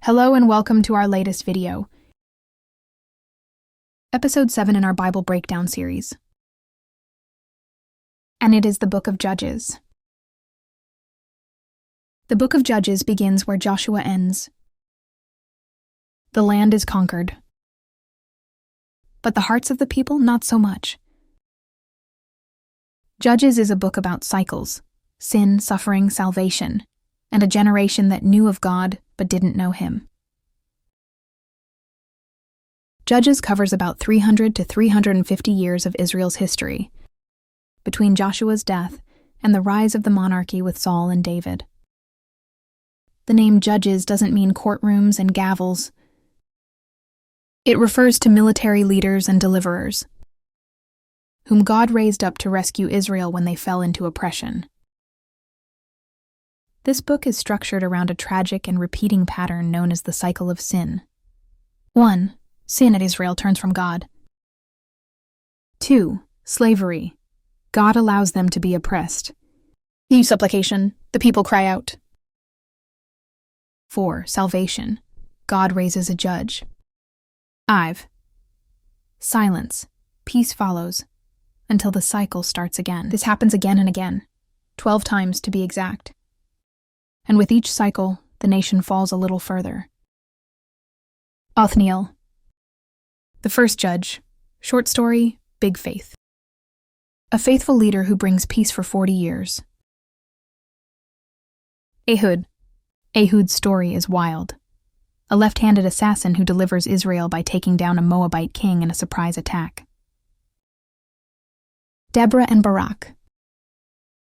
Hello and welcome to our latest video, Episode 7 in our Bible Breakdown series. And it is the Book of Judges. The Book of Judges begins where Joshua ends. The land is conquered, but the hearts of the people not so much. Judges is a book about cycles, sin, suffering, salvation, and a generation that knew of God but didn't know Him. Judges covers about 300 to 350 years of Israel's history, between Joshua's death and the rise of the monarchy with Saul and David. The name Judges doesn't mean courtrooms and gavels. It refers to military leaders and deliverers, whom God raised up to rescue Israel when they fell into oppression. This book is structured around a tragic and repeating pattern known as the cycle of sin. 1. Sin at Israel turns from God. 2. Slavery. God allows them to be oppressed. Supplication. The people cry out. 4. Salvation. God raises a judge. 5. Silence. Peace follows, until the cycle starts again. This happens again and again, 12 times to be exact. And with each cycle, the nation falls a little further. Othniel. The first judge. Short story, big faith. A faithful leader who brings peace for 40 years. Ehud. Ehud's story is wild. A left-handed assassin who delivers Israel by taking down a Moabite king in a surprise attack. Deborah and Barak.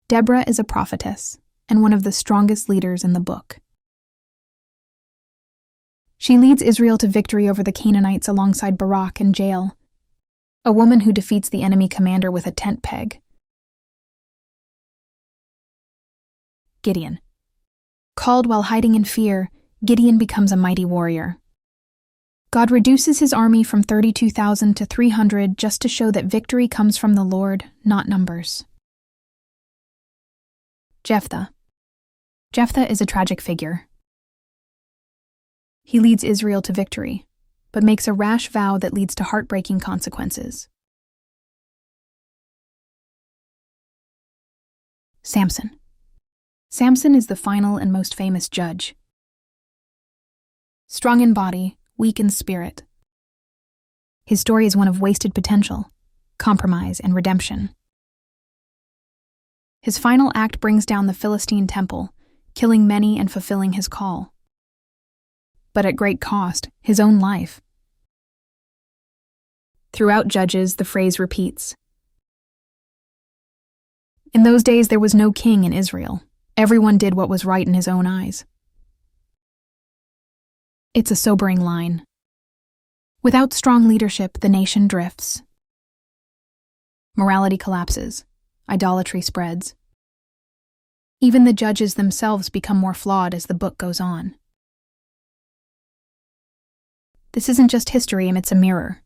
Deborah is a prophetess and one of the strongest leaders in the book. She leads Israel to victory over the Canaanites alongside Barak and Jael, a woman who defeats the enemy commander with a tent peg. Gideon. Called while hiding in fear, Gideon becomes a mighty warrior. God reduces his army from 32,000 to 300 just to show that victory comes from the Lord, not numbers. Jephthah. Jephthah is a tragic figure. He leads Israel to victory, but makes a rash vow that leads to heartbreaking consequences. Samson. Samson is the final and most famous judge. Strong in body, weak in spirit. His story is one of wasted potential, compromise, and redemption. His final act brings down the Philistine temple, killing many and fulfilling his call. But at great cost, his own life. Throughout Judges, the phrase repeats. In those days there was no king in Israel. Everyone did what was right in his own eyes. It's a sobering line. Without strong leadership, the nation drifts. Morality collapses. Idolatry spreads. Even the judges themselves become more flawed as the book goes on. This isn't just history, it's a mirror.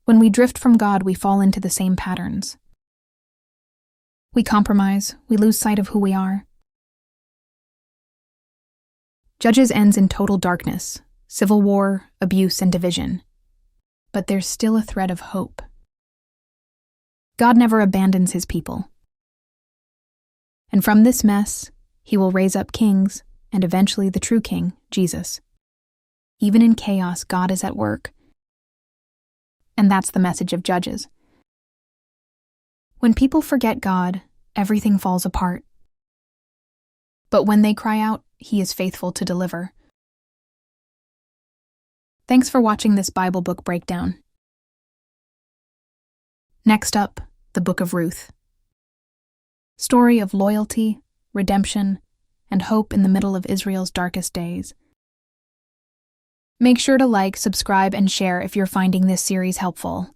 When we drift from God, we fall into the same patterns. We compromise, we lose sight of who we are. Judges ends in total darkness, civil war, abuse, and division. But there's still a thread of hope. God never abandons his people. And from this mess, he will raise up kings, and eventually the true king, Jesus. Even in chaos, God is at work. And that's the message of Judges. When people forget God, everything falls apart. But when they cry out, he is faithful to deliver. Thanks for watching this Bible book breakdown. Next up, the Book of Ruth. Story of loyalty, redemption, and hope in the middle of Israel's darkest days. Make sure to like, subscribe, and share if you're finding this series helpful.